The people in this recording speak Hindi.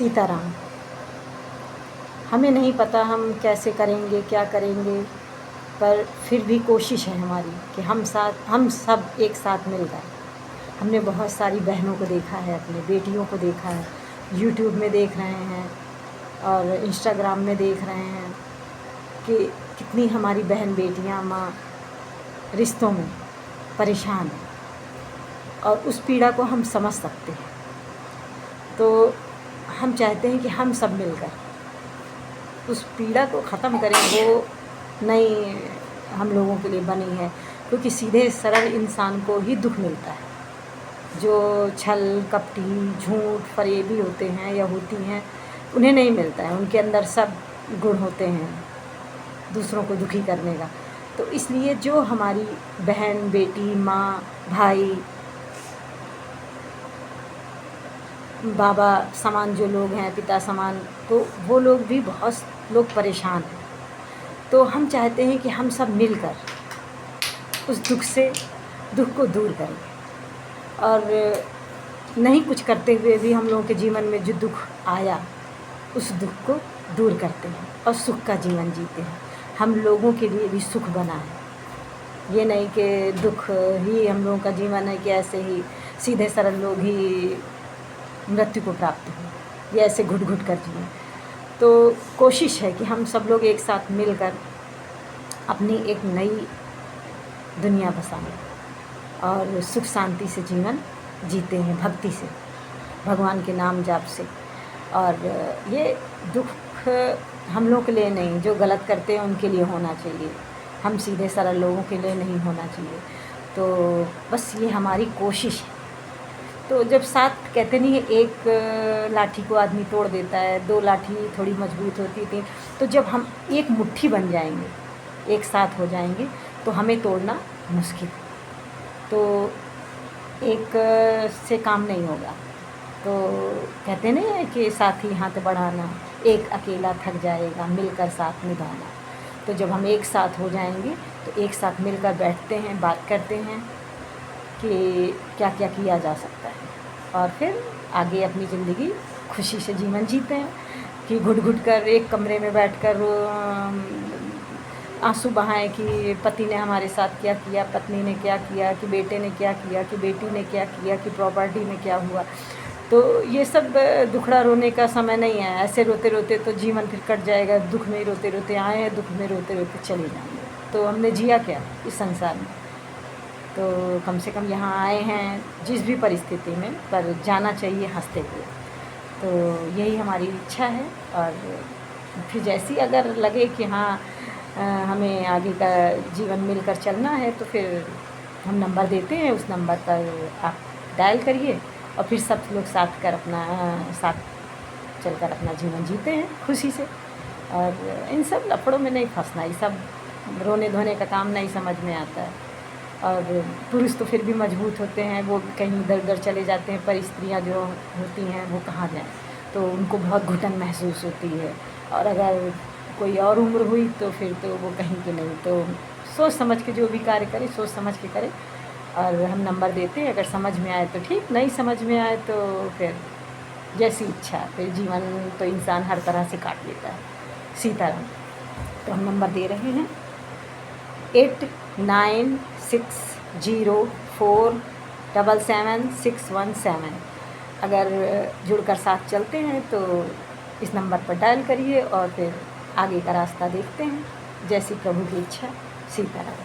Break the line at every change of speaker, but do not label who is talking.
सीताराम। हमें नहीं पता हम कैसे करेंगे, क्या करेंगे, पर फिर भी कोशिश है हमारी कि हम सब एक साथ मिल गए। हमने बहुत सारी बहनों को देखा है, अपने बेटियों को देखा है, यूट्यूब में देख रहे हैं और इंस्टाग्राम में देख रहे हैं कि कितनी हमारी बहन बेटियां माँ रिश्तों में परेशान हैं और उस पीड़ा को हम समझ सकते हैं। तो हम चाहते हैं कि हम सब मिलकर उस पीड़ा को ख़त्म करें। वो नई हम लोगों के लिए बनी है, क्योंकि सीधे सरल इंसान को ही दुख मिलता है। जो छल कपटी झूठ फरेबी होते हैं या होती हैं, उन्हें नहीं मिलता है। उनके अंदर सब गुण होते हैं दूसरों को दुखी करने का। तो इसलिए जो हमारी बहन बेटी माँ भाई बाबा समान जो लोग हैं, पिता समान, तो वो लोग भी बहुत लोग परेशान हैं। तो हम चाहते हैं कि हम सब मिलकर उस दुख को दूर करें और नहीं कुछ करते हुए भी हम लोगों के जीवन में जो दुख आया उस दुख को दूर करते हैं और सुख का जीवन जीते हैं। हम लोगों के लिए भी सुख बना है। ये नहीं कि दुख ही हम लोगों का जीवन है कि ऐसे ही सीधे सरल लोग ही मृत्यु को प्राप्त हों या ऐसे घुट घुट कर जिएं। तो कोशिश है कि हम सब लोग एक साथ मिलकर अपनी एक नई दुनिया बसाएं और सुख शांति से जीवन जीते हैं, भक्ति से, भगवान के नाम जाप से। और ये दुख हम लोग के लिए नहीं, जो गलत करते हैं उनके लिए होना चाहिए, हम सीधे सरल लोगों के लिए नहीं होना चाहिए। तो बस ये हमारी कोशिश है। तो जब साथ कहते नहीं है, एक लाठी को आदमी तोड़ देता है, दो लाठी थोड़ी मजबूत होती थी। तो जब हम एक मुट्ठी बन जाएंगे, एक साथ हो जाएंगे, तो हमें तोड़ना मुश्किल है। तो एक से काम नहीं होगा। तो कहते नहीं है कि साथी हाथ बढ़ाना, एक अकेला थक जाएगा, मिलकर साथ निभाना। तो जब हम एक साथ हो जाएंगे तो एक साथ मिलकर बैठते हैं, बात करते हैं कि क्या क्या किया जा सकता है और फिर आगे अपनी ज़िंदगी खुशी से जीवन जीते हैं। कि घुट घुट कर एक कमरे में बैठकर आंसू बहाएं कि पति ने हमारे साथ क्या किया, पत्नी ने क्या किया, कि बेटे ने क्या किया, कि बेटी ने क्या किया, कि प्रॉपर्टी में क्या हुआ। तो ये सब दुखड़ा रोने का समय नहीं है। ऐसे रोते रोते तो जीवन फिर कट जाएगा। दुख में रोते रोते आए हैं, दुख में रोते रोते चले जाएंगे। तो हमने जिया क्या इस संसार में? तो कम से कम यहाँ आए हैं जिस भी परिस्थिति में, पर जाना चाहिए हंसते हुए। तो यही हमारी इच्छा है। और फिर जैसी अगर लगे कि हाँ हमें आगे का जीवन मिलकर चलना है, तो फिर हम नंबर देते हैं, उस नंबर पर आप डायल करिए और फिर सब लोग साथ चलकर अपना जीवन जीते हैं खुशी से। और इन सब लफड़ों में नहीं फंसना, ये सब रोने धोने का काम नहीं समझ में आता है। और पुरुष तो फिर भी मजबूत होते हैं, वो कहीं इधर उधर चले जाते हैं, पर स्त्रियाँ जो होती हैं वो कहाँ जाएं, तो उनको बहुत घुटन महसूस होती है। और अगर कोई और उम्र हुई तो फिर तो वो कहीं के नहीं। तो सोच समझ के जो भी कार्य करे, सोच समझ के करे। और हम नंबर देते हैं, अगर समझ में आए तो ठीक, नहीं समझ में आए तो फिर जैसी इच्छा। फिर जीवन तो इंसान हर तरह से काट लेता है। सीताराम। तो हम नंबर दे रहे हैं 8960477617। अगर जुड़कर साथ चलते हैं तो इस नंबर पर डायल करिए और फिर आगे का रास्ता देखते हैं। जैसी प्रभु की इच्छा। सीताराम।